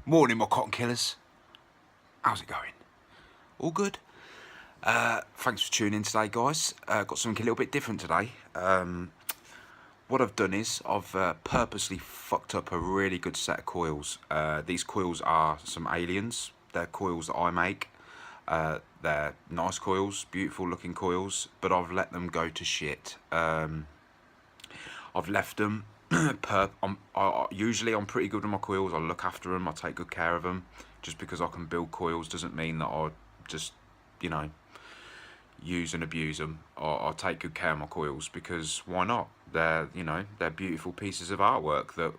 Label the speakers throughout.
Speaker 1: Morning, my cotton killers. How's it going? All good? Thanks for tuning in today, guys. Got something a little bit different today. What I've done is I've purposely fucked up a really good set of coils. These coils are some aliens. They're coils that I make. They're nice coils, beautiful looking coils, but I've let them go to shit. I've left them. Usually I'm pretty good with my coils. I look after them. I take good care of them. Just because I can build coils doesn't mean that I just, use and abuse them. I take good care of my coils because why not? They're beautiful pieces of artwork that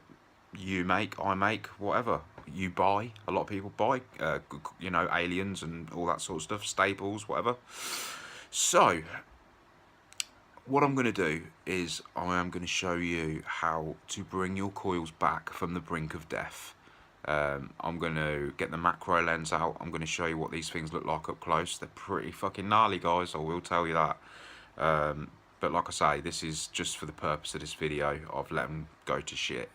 Speaker 1: you make, I make, whatever. You buy. A lot of people buy, aliens and all that sort of stuff, staples, whatever. So what I'm going to do is I am going to show you how to bring your coils back from the brink of death. I'm going to get the macro lens out. I'm going to show you what these things look like up close. They're pretty fucking gnarly, guys, I will tell you that. But like I say, this is just for the purpose of this video. I've let them go to shit.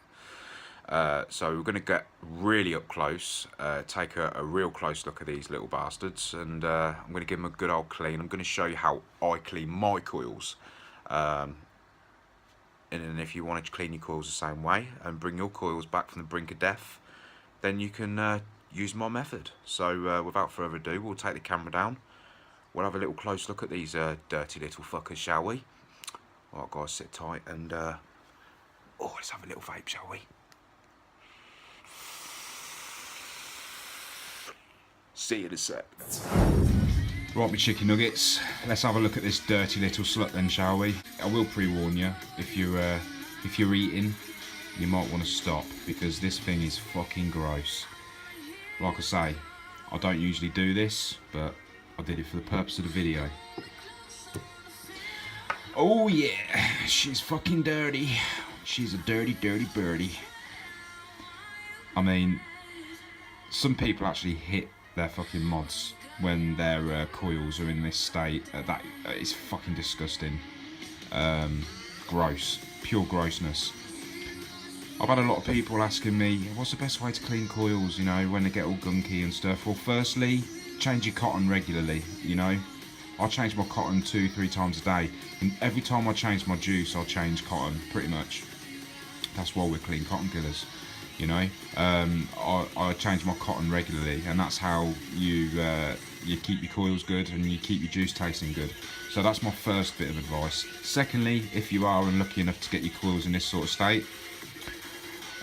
Speaker 1: So we're going to get really up close, take a real close look at these little bastards, and I'm going to give them a good old clean. I'm going to show you how I clean my coils. And then if you want to clean your coils the same way and bring your coils back from the brink of death, then you can use my method. So without further ado, we'll take the camera down. We'll have a little close look at these dirty little fuckers, shall we? Alright guys, sit tight and let's have a little vape, shall we? See you in a sec. Right, my chicken nuggets, let's have a look at this dirty little slut then, shall we? I will pre-warn you, if you're eating, you might want to stop, because this thing is fucking gross. Like I say, I don't usually do this, but I did it for the purpose of the video. Oh yeah, she's fucking dirty. She's a dirty, dirty birdie. I mean, some people actually hit their fucking mods when their coils are in this state. That is fucking disgusting. Gross, pure grossness. I've had a lot of people asking me, what's the best way to clean coils, when they get all gunky and stuff. Well, firstly, change your cotton regularly, I change my cotton 2-3 times a day, and every time I change my juice, I'll change cotton, pretty much. That's why we're clean cotton killers, I change my cotton regularly, and that's how you keep your coils good and you keep your juice tasting good. So that's my first bit of advice. Secondly, if you are unlucky enough to get your coils in this sort of state,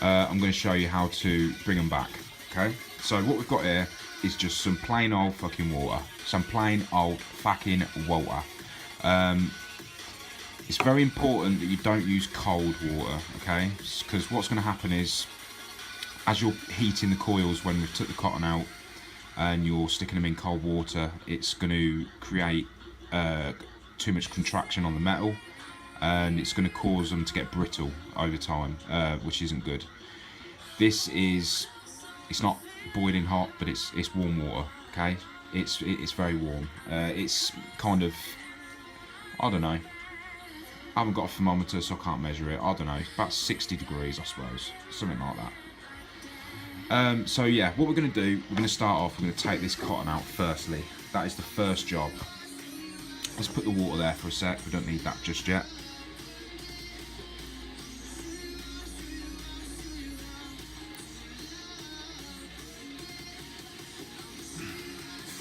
Speaker 1: I'm going to show you how to bring them back. Okay, so what we've got here is just some plain old fucking water. Some plain old fucking water. It's very important that you don't use cold water, okay? Because what's going to happen is, as you're heating the coils when we've took the cotton out and you're sticking them in cold water, it's going to create too much contraction on the metal, and it's going to cause them to get brittle over time, which isn't good. It's not boiling hot, but it's warm water, okay? It's very warm. It's kind of, I don't know, I haven't got a thermometer so I can't measure it. I don't know, about 60 degrees I suppose, something like that. So yeah, what we're going to do, we're going to start off, we're going to take this cotton out firstly. That is the first job. Let's put the water there for a sec, we don't need that just yet.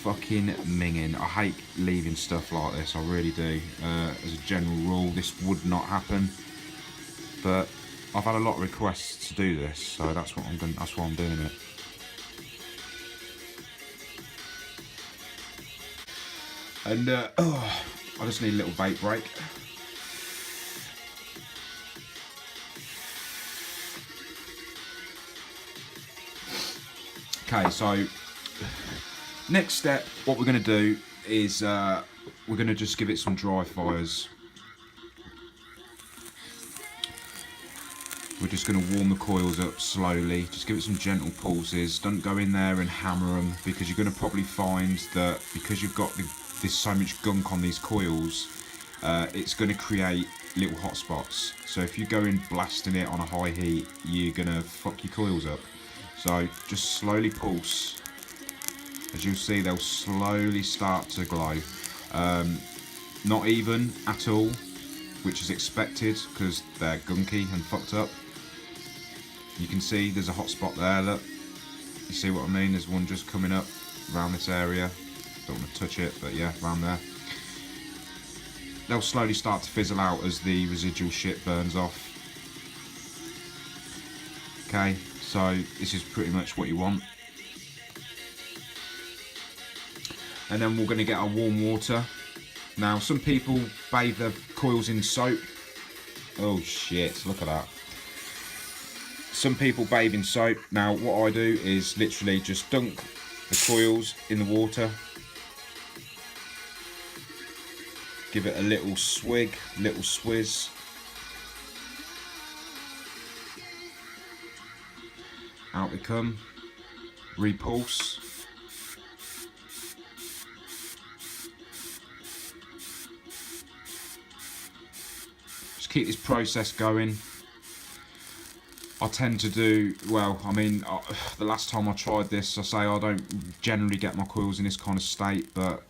Speaker 1: Fucking minging. I hate leaving stuff like this, I really do. As a general rule, this would not happen, but I've had a lot of requests to do this, so that's why I'm doing it. And I just need a little vape break. Okay, so next step, what we're going to do is we're going to just give it some dry fires. We're just going to warm the coils up slowly, just give it some gentle pulses. Don't go in there and hammer them, because you're going to probably find that because you've got there's so much gunk on these coils, it's going to create little hot spots. So if you go in blasting it on a high heat, you're going to fuck your coils up. So just slowly pulse. As you'll see, they'll slowly start to glow. Not even at all, which is expected because they're gunky and fucked up. You can see there's a hot spot there, look. You see what I mean? There's one just coming up around this area. Don't want to touch it, but yeah, around there. They'll slowly start to fizzle out as the residual shit burns off. Okay, so this is pretty much what you want. And then we're going to get our warm water. Now, some people bathe their coils in soap. Oh shit, look at that. Some people bathe in soap. Now, what I do is literally just dunk the coils in the water. Give it a little swig, little swizz. Out they come. Repulse. Just keep this process going. I tend to do, well, I mean, the last time I tried this, I say I don't generally get my coils in this kind of state, but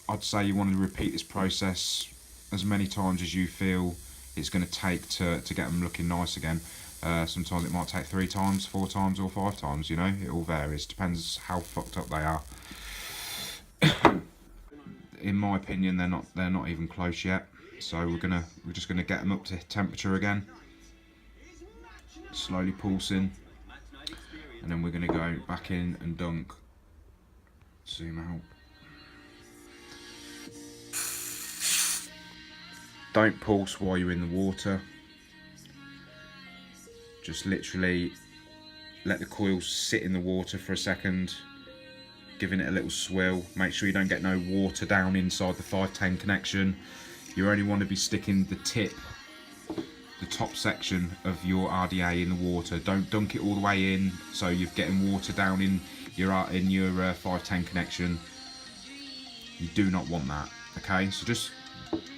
Speaker 1: I'd say you want to repeat this process as many times as you feel it's going to take to get them looking nice again. Sometimes it might take 3 times, 4 times or 5 times, you know, it all varies, depends how fucked up they are. In my opinion, they're not even close yet, so we're just gonna get them up to temperature again. Slowly pulsing, and then we're going to go back in and dunk. Zoom out. Don't pulse while you're in the water. Just literally let the coils sit in the water for a second, giving it a little swill. Make sure you don't get no water down inside the 510 connection. You only want to be sticking the tip, the top section of your RDA in the water. Don't dunk it all the way in, so you're getting water down in your 510 connection. You do not want that. Okay, so just,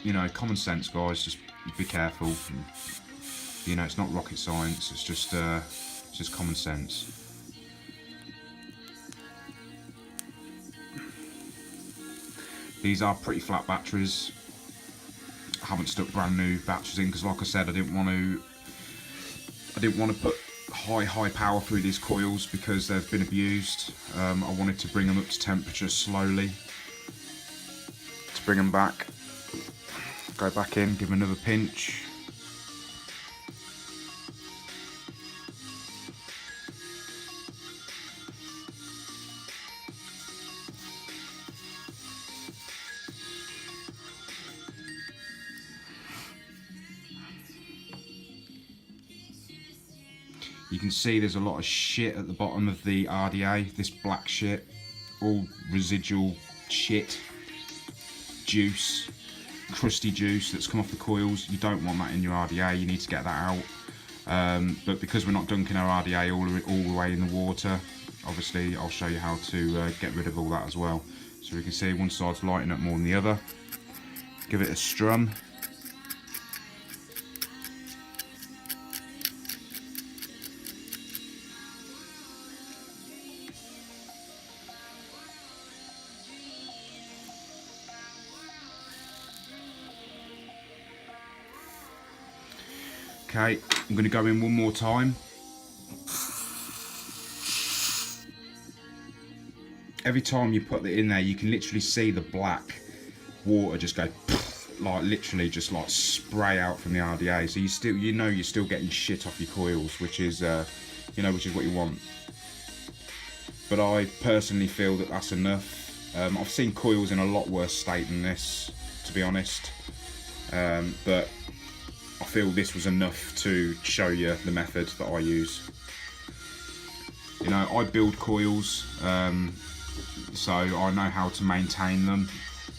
Speaker 1: you know, common sense, guys. Just be careful. You know, it's not rocket science. It's just common sense. These are pretty flat batteries. I haven't stuck brand new batteries in because, like I said, I didn't want to put high power through these coils because they've been abused. I wanted to bring them up to temperature slowly. To bring them back, go back in, give them another pinch. You can see there's a lot of shit at the bottom of the RDA, this black shit, all residual shit, juice, crusty juice that's come off the coils. You don't want that in your RDA, you need to get that out. But because we're not dunking our RDA all the way in the water, obviously I'll show you how to get rid of all that as well. So we can see one side's lighting up more than the other. Give it a strum. Okay, I'm going to go in one more time. Every time you put it in there, you can literally see the black water just go, like literally just like spray out from the RDA. So you're still getting shit off your coils, which is, which is what you want. But I personally feel that that's enough. I've seen coils in a lot worse state than this, to be honest. But I feel this was enough to show you the method that I use. You know, I build coils, so I know how to maintain them.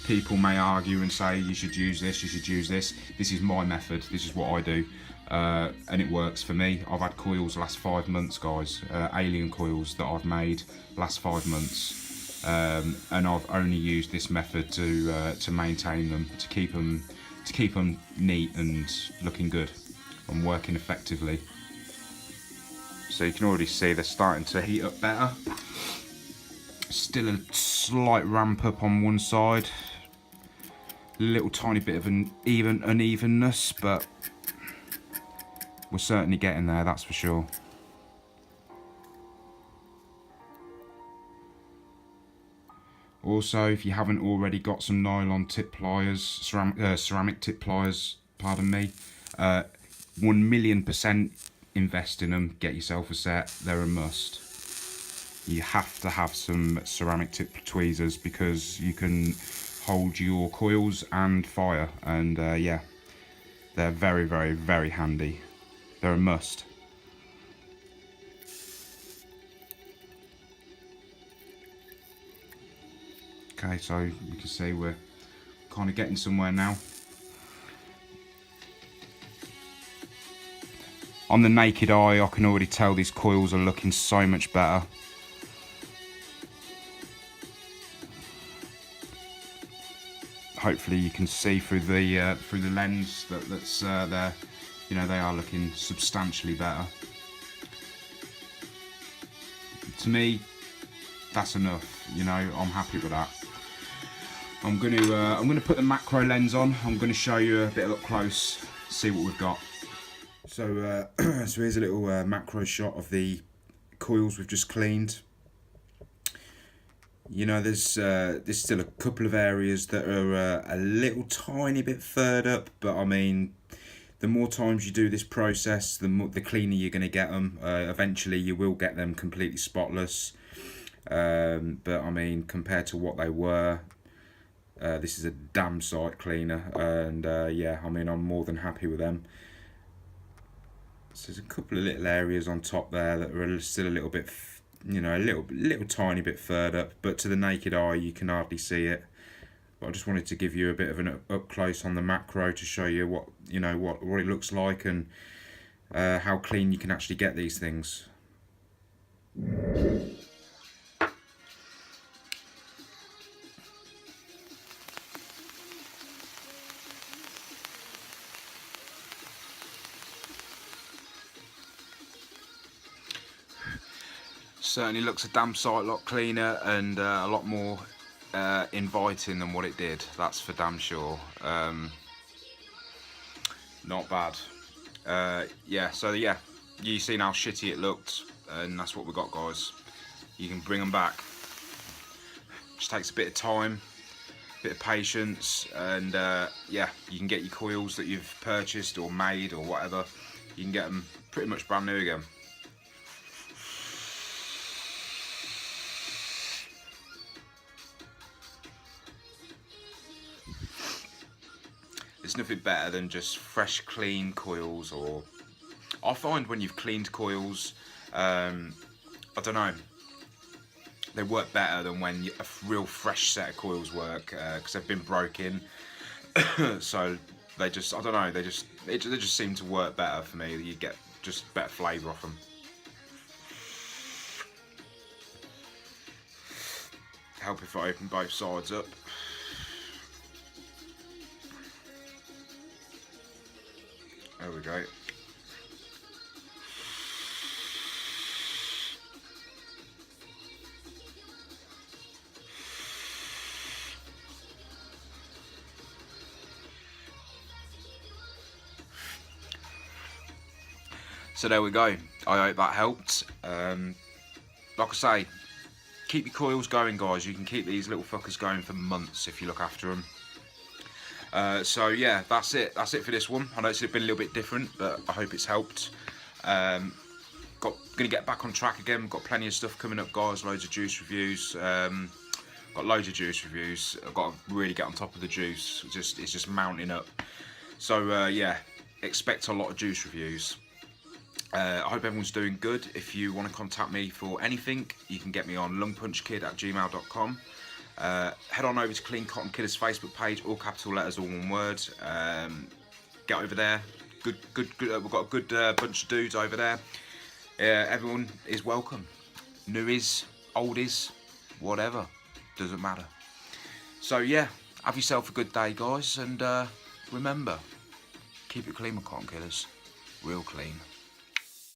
Speaker 1: People may argue and say you should use this, you should use this. This is my method, this is what I do, and it works for me. I've had coils last 5 months, guys, alien coils that I've made last 5 months, and I've only used this method to maintain them, to keep them neat and looking good and working effectively. So you can already see they're starting to heat up better. Still a slight ramp up on one side. Little tiny bit of an unevenness, but we're certainly getting there, that's for sure. Also, if you haven't already got some nylon tip pliers, ceramic tip pliers, pardon me, 1,000,000% invest in them, get yourself a set, they're a must. You have to have some ceramic tip tweezers because you can hold your coils and fire, and yeah, they're very, very, very handy. They're a must. Okay, so you can see we're kind of getting somewhere now. On the naked eye, I can already tell these coils are looking so much better. Hopefully you can see through the lens that's there. You know, they are looking substantially better. To me, that's enough. You know, I'm happy with that. I'm gonna put the macro lens on. I'm gonna show you a bit up close, see what we've got. So so here's a little macro shot of the coils we've just cleaned. You know, there's still a couple of areas that are a little tiny bit furred up, but I mean, the more times you do this process, the cleaner you're going to get them. Eventually you will get them completely spotless, but I mean, compared to what they were, this is a damn sight cleaner, and yeah, I mean, I'm more than happy with them. So there's a couple of little areas on top there that are still a little bit, you know, a little tiny bit furred up, but to the naked eye you can hardly see it. But I just wanted to give you a bit of an up close on the macro to show you what, you know, what it looks like, and how clean you can actually get these things. Certainly looks a damn sight lot cleaner and a lot more inviting than what it did, that's for damn sure. Not bad. Yeah, so yeah, you've seen how shitty it looked, and that's what we got, guys. You can bring them back. Just takes a bit of time, a bit of patience, and yeah, you can get your coils that you've purchased or made or whatever, you can get them pretty much brand new again. It's nothing better than just fresh, clean coils. Or I find when you've cleaned coils, I don't know, they work better than when a real fresh set of coils work, because they've been broken. So they just, I don't know, they just seem to work better for me. You get just better flavour off them. Help if I open both sides up. There we go. So there we go. I hope that helped. Like I say, keep your coils going, guys. You can keep these little fuckers going for months if you look after them. So yeah, that's it for this one. I know it's been a little bit different, but I hope it's helped. Gonna get back on track again. Got plenty of stuff coming up, guys. Loads of juice reviews. Got loads of juice reviews. I've got to really get on top of the juice. It's just mounting up. So yeah, expect a lot of juice reviews. I hope everyone's doing good. If you want to contact me for anything, you can get me on lungpunchkid@gmail.com. Head on over to Clean Cotton Killer's Facebook page, all capital letters, all one word. Get over there. Good. We've got a good bunch of dudes over there. Everyone is welcome. New is, old is, whatever. Doesn't matter. So yeah, have yourself a good day, guys, and remember, keep it clean with Cotton Killers. Real clean.